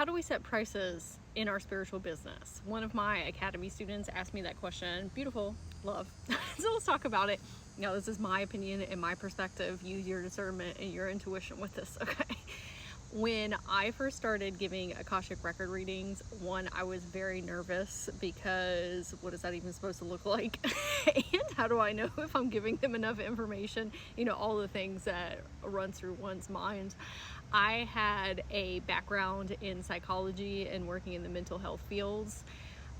how do we set prices in our spiritual business? One of my academy students asked me that question. Beautiful, love. So let's talk about it. Now, this is my opinion and my perspective. Use your discernment and your intuition with this, okay? When I first started giving Akashic record readings, one, I was very nervous because what is that even supposed to look like? And how do I know if I'm giving them enough information? You know, all the things that run through one's mind. I had a background in psychology and working in the mental health fields.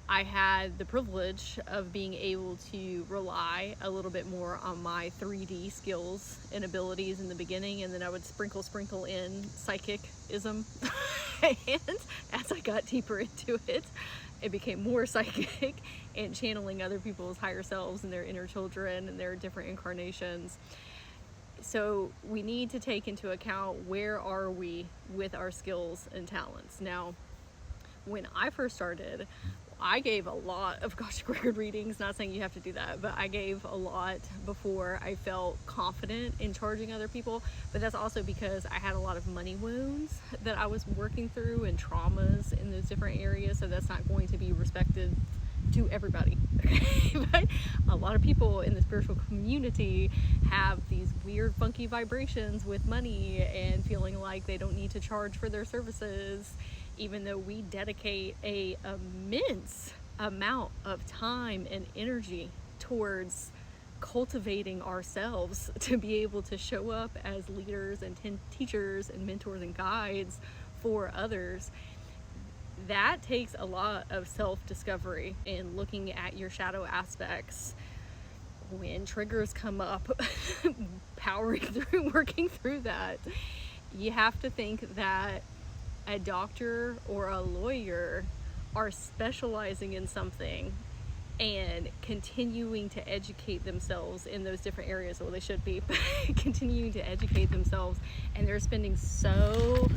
I had the privilege of being able to rely a little bit more on my 3D skills and abilities in the beginning, and then I would sprinkle in psychicism. And as I got deeper into it, it became more psychic and channeling other people's higher selves and their inner children and their different incarnations. So we need to take into account, where are we with our skills and talents? Now, when I first started, I gave a lot of Akashic record readings, not saying you have to do that, but I gave a lot before I felt confident in charging other people. But that's also because I had a lot of money wounds that I was working through and traumas in those different areas, so that's not going to be respected to everybody. Okay? But a lot of people in the spiritual community have these weird funky vibrations with money and feeling like they don't need to charge for their services, even though we dedicate a immense amount of time and energy towards cultivating ourselves to be able to show up as leaders and teachers and mentors and guides for others. That takes a lot of self-discovery and looking at your shadow aspects. When triggers come up, powering through, working through that, you have to think that a doctor or a lawyer are specializing in something and continuing to educate themselves in those different areas, or they should be continuing to educate themselves, and they're spending so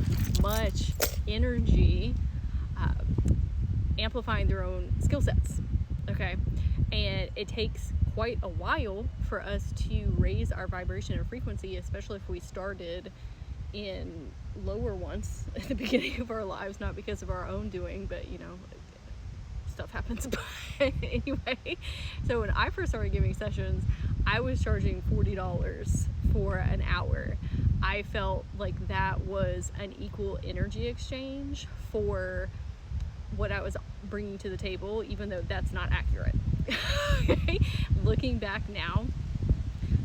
much energy amplifying their own skill sets, okay? And it takes quite a while for us to raise our vibration and frequency, especially if we started in lower ones at the beginning of our lives, not because of our own doing, but you know, stuff happens. Anyway, so when I first started giving sessions, I was charging $40 for an hour. I felt like that was an equal energy exchange for what I was bringing to the table, even though that's not accurate. Okay? Looking back now,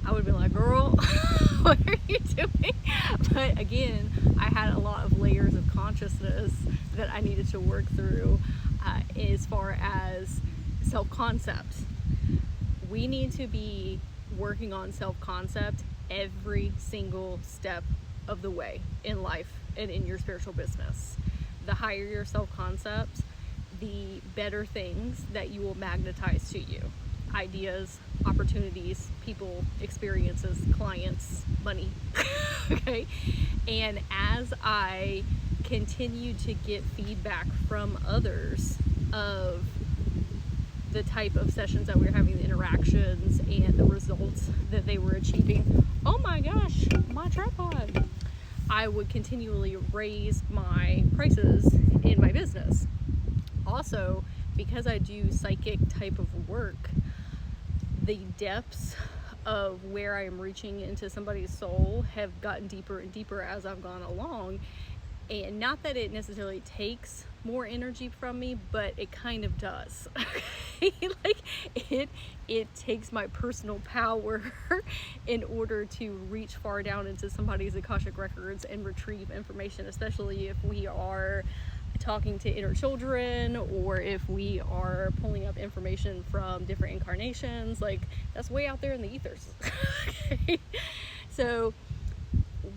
I would be like, girl, what are you doing? But again, I had a lot of layers of consciousness that I needed to work through as far as self-concept. We need to be working on self-concept every single step of the way in life and in your spiritual business. The higher your self-concept, the better things that you will magnetize to you. Ideas, opportunities, people, experiences, clients, money. Okay? And as I continue to get feedback from others of the type of sessions that we were having, the interactions and the results that they were achieving, oh my gosh, my tripod, I would continually raise my prices in my business. Also, because I do psychic type of work, the depths of where I am reaching into somebody's soul have gotten deeper and deeper as I've gone along. And not that it necessarily takes more energy from me, but it kind of does. Like it takes my personal power in order to reach far down into somebody's Akashic records and retrieve information, especially if we are talking to inner children or if we are pulling up information from different incarnations. Like, that's way out there in the ethers. Okay? So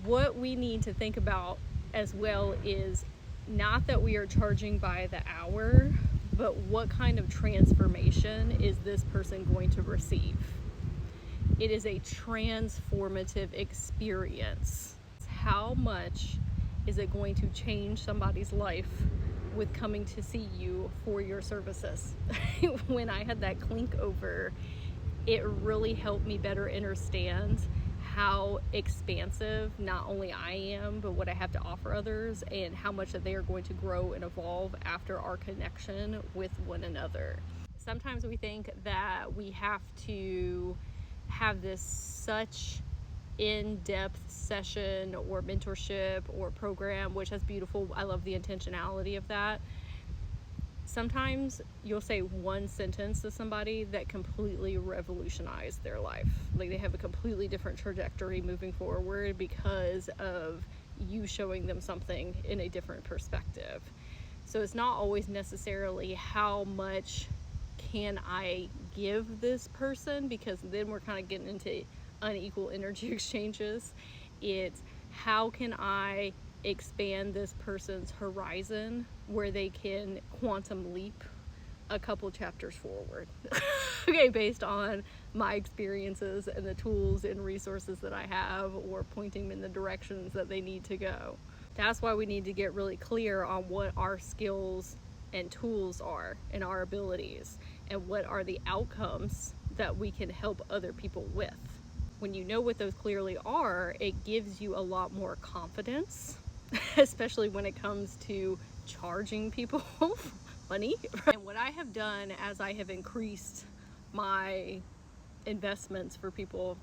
what we need to think about as well is not that we are charging by the hour, but what kind of transformation is this person going to receive? It is a transformative experience. How much is it going to change somebody's life with coming to see you for your services? When I had that clink over, it really helped me better understand how expansive not only I am, but what I have to offer others, and how much that they are going to grow and evolve after our connection with one another. Sometimes we think that we have to have this such in-depth session or mentorship or program, which is beautiful. I love the intentionality of that. Sometimes you'll say one sentence to somebody that completely revolutionized their life. Like they have a completely different trajectory moving forward because of you showing them something in a different perspective. So it's not always necessarily how much can I give this person, because then we're kind of getting into unequal energy exchanges. It's how can I expand this person's horizon where they can quantum leap a couple chapters forward. Okay, based on my experiences and the tools and resources that I have, or pointing them in the directions that they need to go. That's why we need to get really clear on what our skills and tools are and our abilities, and what are the outcomes that we can help other people with. When you know what those clearly are, it gives you a lot more confidence, especially when it comes to charging people money. And what I have done as I have increased my investments for people,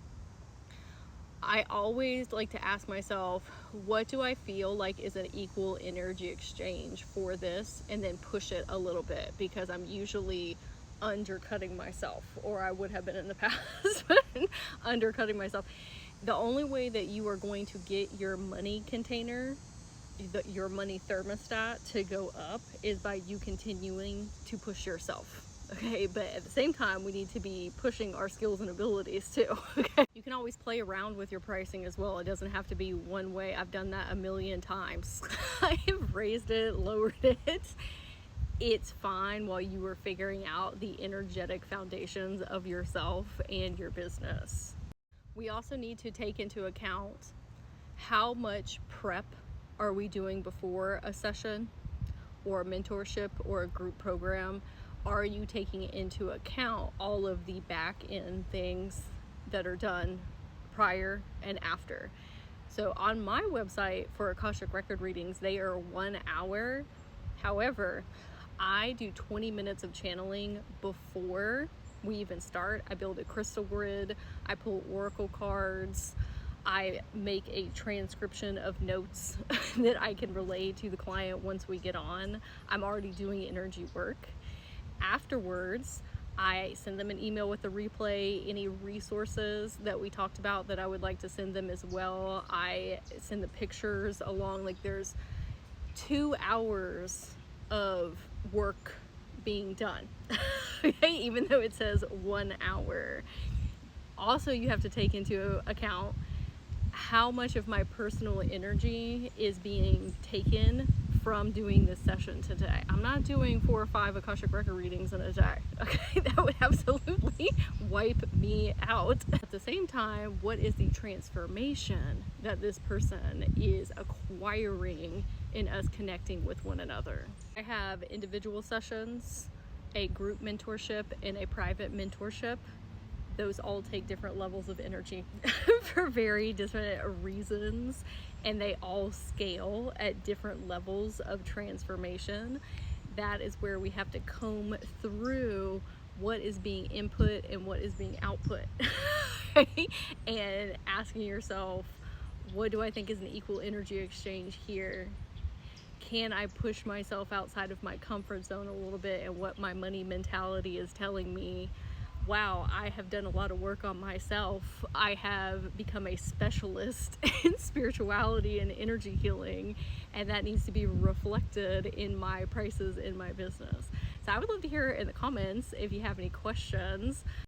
I always like to ask myself, what do I feel like is an equal energy exchange for this, and then push it a little bit, because I'm usually undercutting myself, or I would have been in the past, but undercutting myself. The only way that you are going to get your money container, your money thermostat to go up, is by you continuing to push yourself. Okay, but at the same time, we need to be pushing our skills and abilities too. Okay, you can always play around with your pricing as well. It doesn't have to be one way. I've done that a million times. I have raised it, lowered it. It's fine while you are figuring out the energetic foundations of yourself and your business. We also need to take into account how much prep are we doing before a session or a mentorship or a group program. Are you taking into account all of the back end things that are done prior and after? So on my website for Akashic record readings, they are 1 hour. However, I do 20 minutes of channeling before we even start. I build a crystal grid, I pull oracle cards, I make a transcription of notes that I can relay to the client once we get on. I'm already doing energy work. Afterwards, I send them an email with the replay, any resources that we talked about that I would like to send them as well. I send the pictures along. Like there's 2 hours of work being done. Okay, even though it says 1 hour. Also, you have to take into account how much of my personal energy is being taken from doing this session today. I'm not doing 4 or 5 Akashic record readings in a day. Okay, that would absolutely wipe me out. At the same time, what is the transformation that this person is acquiring in us connecting with one another? I have individual sessions, a group mentorship, and a private mentorship. Those all take different levels of energy for very different reasons, and they all scale at different levels of transformation. That is where we have to comb through what is being input and what is being output. And asking yourself, what do I think is an equal energy exchange here? Can I push myself outside of my comfort zone a little bit, and what my money mentality is telling me? Wow, I have done a lot of work on myself. I have become a specialist in spirituality and energy healing, and that needs to be reflected in my prices in my business. So I would love to hear in the comments if you have any questions.